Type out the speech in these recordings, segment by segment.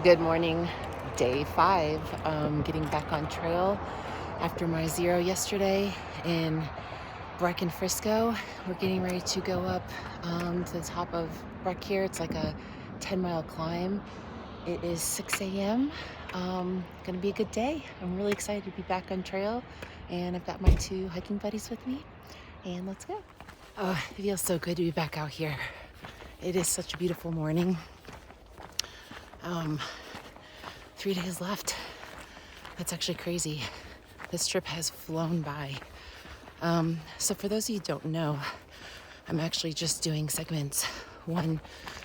Good morning, day 5. Getting back on trail after my 0 yesterday in Breck and Frisco. We're getting ready to go up to the top of Breck here. It's like a 10-mile climb. It is 6 a.m. Gonna be a good day. I'm really excited to be back on trail, and I've got my 2 hiking buddies with me, and let's go. Oh, it feels so good to be back out here. It is such a beautiful morning. 3 days left. That's actually crazy. This trip has flown by. So for those of you who don't know, I'm actually just doing segments 1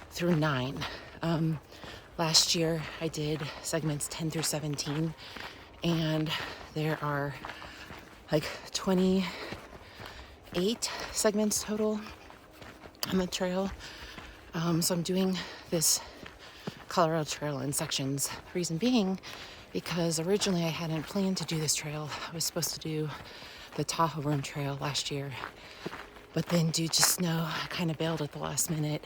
through 9. Last year I did segments 10 through 17, and there are like 28 segments total on the trail. So I'm doing this Colorado Trail in sections. Reason being, because originally I hadn't planned to do this trail. I was supposed to do the Tahoe Room Trail last year, but then due to snow, I kind of bailed at the last minute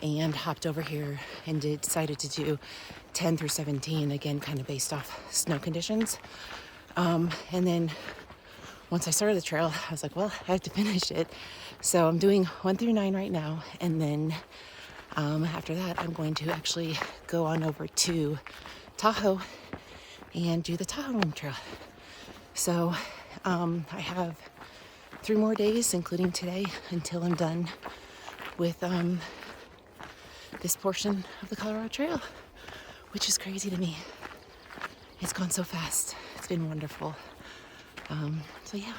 and hopped over here and decided to do 10 through 17, again, kind of based off snow conditions. And then once I started the trail, I was like, well, I have to finish it. So I'm doing 1 through 9 right now, and then after that, I'm going to actually go on over to Tahoe and do the Tahoe Room Trail. So I have 3 more days, including today, until I'm done with this portion of the Colorado Trail, which is crazy to me. It's gone so fast. It's been wonderful. So yeah.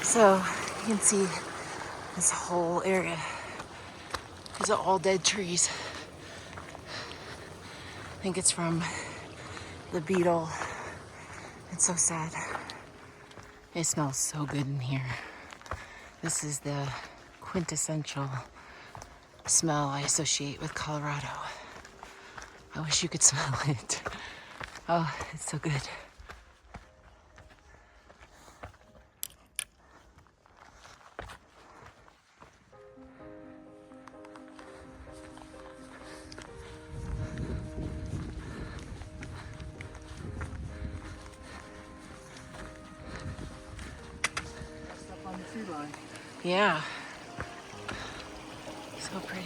So you can see this whole area. These are all dead trees. I think it's from the beetle. It's so sad. It smells so good in here. This is the quintessential smell I associate with Colorado. I wish you could smell it. Oh, it's so good. On the tree line. Yeah. So pretty.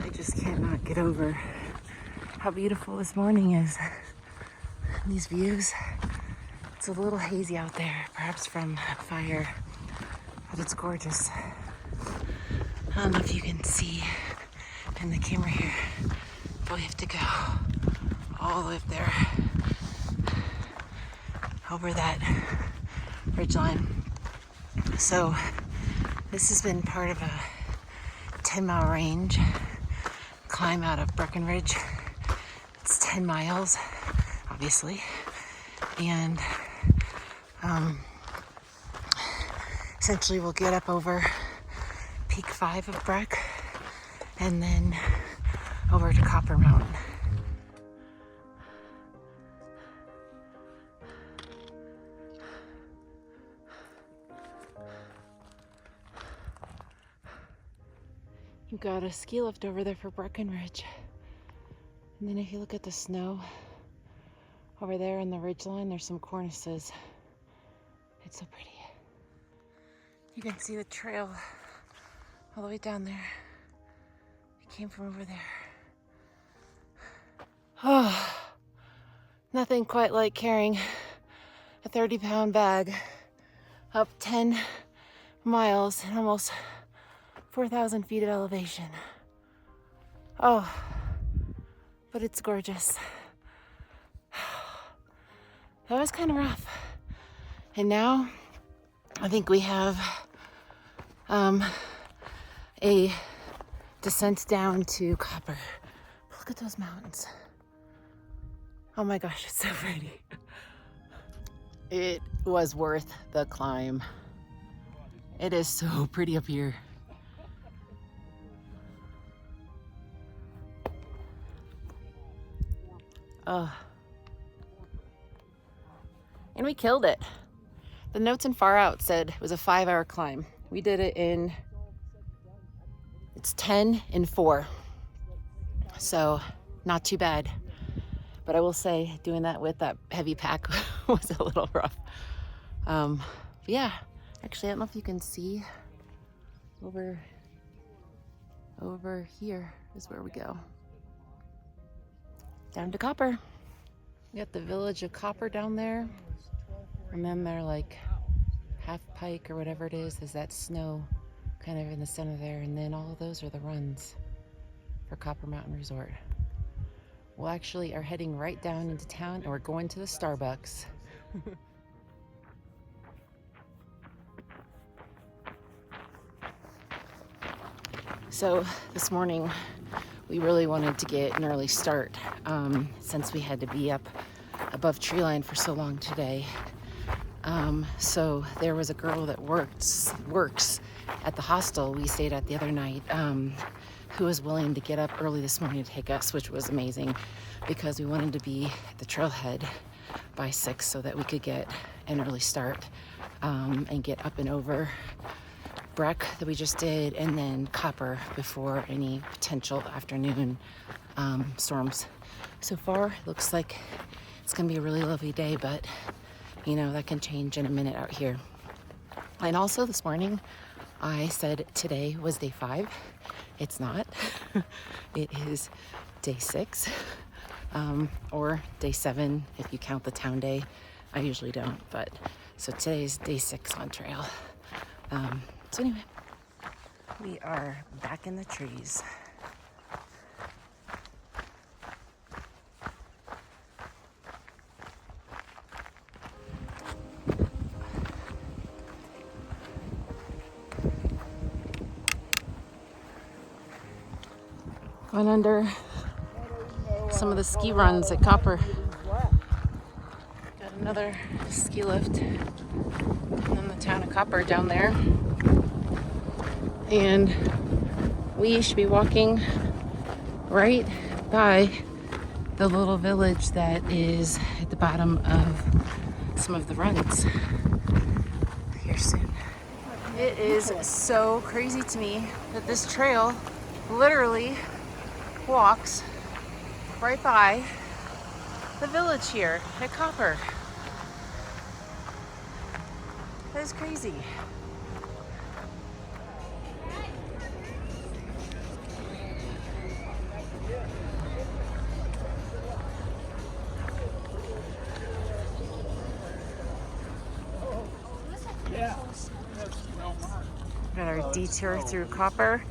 I just cannot get over how beautiful this morning is. These views. It's a little hazy out there, perhaps from fire, but it's gorgeous. I don't know if you can see in the camera here, but we have to go all the way up there over that ridgeline. So this has been part of a 10-mile range climb out of Breckenridge. It's 10 miles, obviously, and essentially we'll get up over Peak 5 of Breck and then over to Copper Mountain. You've got a ski lift over there for Breckenridge. And then if you look at the snow over there in the ridgeline, there's some cornices. It's so pretty. You can see the trail all the way down there. It came from over there. Oh, nothing quite like carrying a 30-pound bag up 10 miles and almost 4,000 feet of elevation. Oh, but it's gorgeous. That was kind of rough. And now I think we have a descent down to Copper. Look at those mountains. Oh my gosh, it's so pretty. It was worth the climb. It is so pretty up here. Oh. And we killed it. The notes in Far Out said it was a 5-hour climb. We did it in, it's 10 and 4. So not too bad. But I will say doing that with that heavy pack was a little rough. But yeah, actually I don't know if you can see over here is where we go. Down to Copper. We got the village of Copper down there. And then they're like Half Pike or whatever it is that snow kind of in the center there. And then all of those are the runs for Copper Mountain Resort. We actually are heading right down into town and we're going to the Starbucks. So this morning we really wanted to get an early start since we had to be up above tree line for so long today. So there was a girl that works at the hostel we stayed at the other night who was willing to get up early this morning to take us, which was amazing because we wanted to be at the trailhead by 6 so that we could get an early start and get up and over Breck that we just did, and then Copper before any potential afternoon storms. So far, looks like it's gonna be a really lovely day, but you know, that can change in a minute out here. And also this morning, I said today was day 5. It's not. It is day 6, or day 7 if you count the town day. I usually don't, but so today's day 6 on trail. So anyway, we are back in the trees. Going under some of the ski runs at Copper. Got another ski lift in the town of Copper down there. And we should be walking right by the little village that is at the bottom of some of the runs here soon. It is so crazy to me that this trail literally walks right by the village here at Copper. That is crazy. Got our detour through Copper.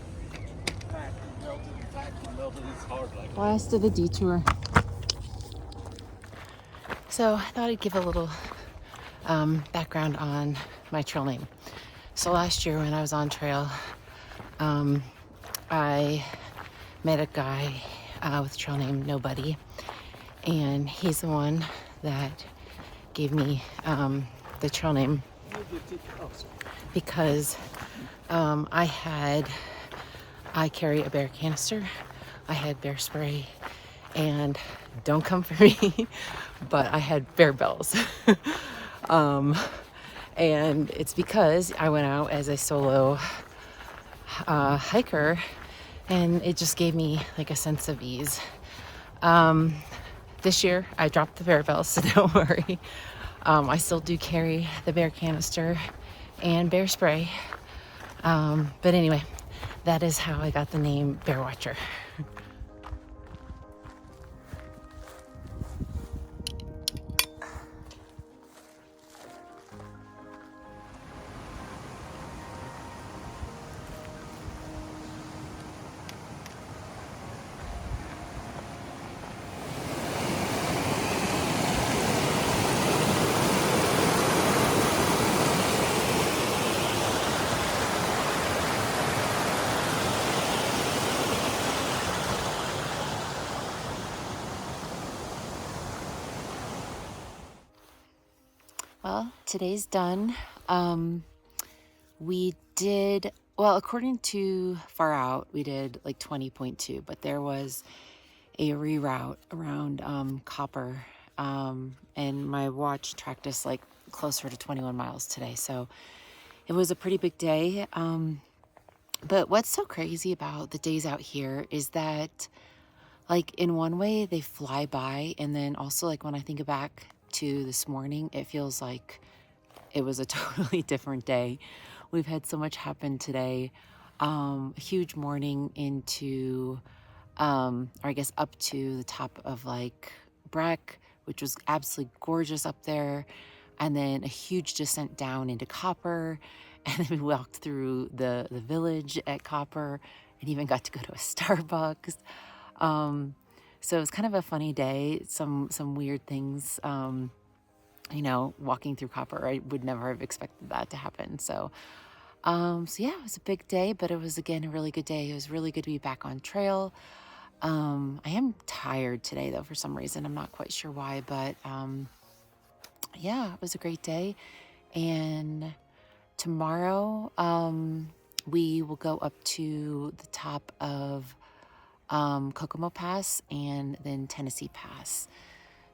Last of the detour. So I thought I'd give a little background on my trail name. So last year when I was on trail, I I met a guy with a trail named Nobody, and he's the one that gave me the trail name because I carry a bear canister, I had bear spray, and don't come for me, but I had bear bells. And it's because I went out as a solo hiker, and it just gave me like a sense of ease. This year I dropped the bear bells, so don't worry. I still do carry the bear canister and bear spray. But anyway, that is how I got the name Bear Watcher. Well, today's done. We did, well, according to Far Out, we did like 20.2, but there was a reroute around Copper, and my watch tracked us like closer to 21 miles today. So it was a pretty big day. But what's so crazy about the days out here is that, like, in one way they fly by, and then also, like, when I think back to this morning, it feels like it was a totally different day. We've had so much happen today. A huge morning into, or I guess up to the top of like Breck, which was absolutely gorgeous up there. And then a huge descent down into Copper. And then we walked through the village at Copper and even got to go to a Starbucks. So it was kind of a funny day. Some weird things, you know, walking through Copper. I would never have expected that to happen. So yeah, it was a big day, but it was, again, a really good day. It was really good to be back on trail. I am tired today, though, for some reason. I'm not quite sure why, but yeah, it was a great day. And tomorrow, we will go up to the top of Kokomo Pass and then Tennessee Pass.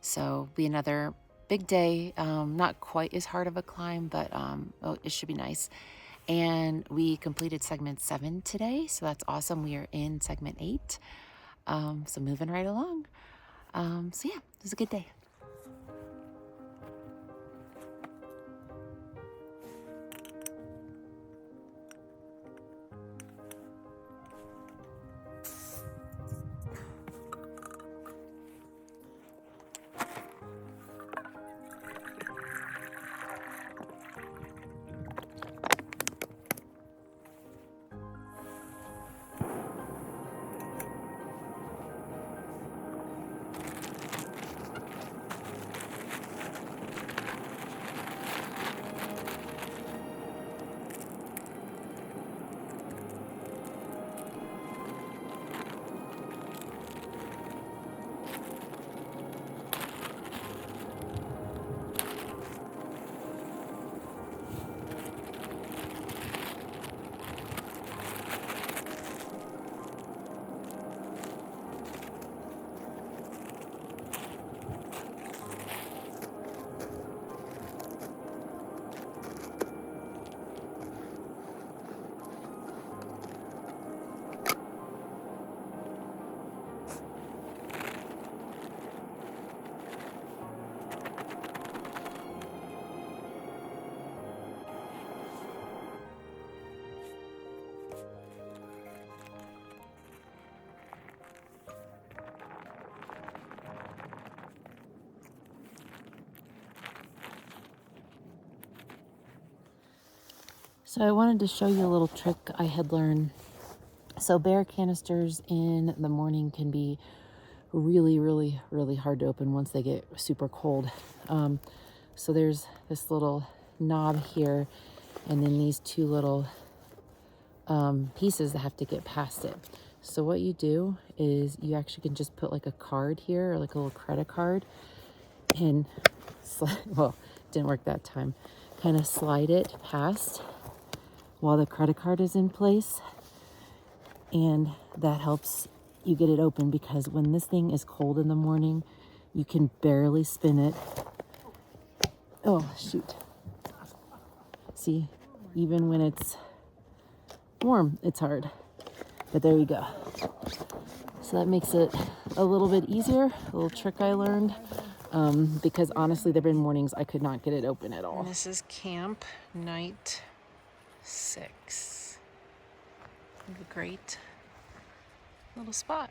So be another big day. Not quite as hard of a climb, but it should be nice. And we completed segment 7 today, so that's awesome. We are in segment 8, so moving right along. So yeah, it was a good day. So I wanted to show you a little trick I had learned. So bear canisters in the morning can be really, really, really hard to open once they get super cold. So there's this little knob here, and then these two little pieces that have to get past it. So what you do is you actually can just put like a card here, or like a little credit card, and well, it didn't work that time. Kind of slide it past while the credit card is in place, and that helps you get it open, because when this thing is cold in the morning, you can barely spin it. Oh, shoot. See, even when it's warm, it's hard. But there you go. So that makes it a little bit easier, a little trick I learned, because honestly, there have been mornings I could not get it open at all. And this is camp night 6. We have a great little spot.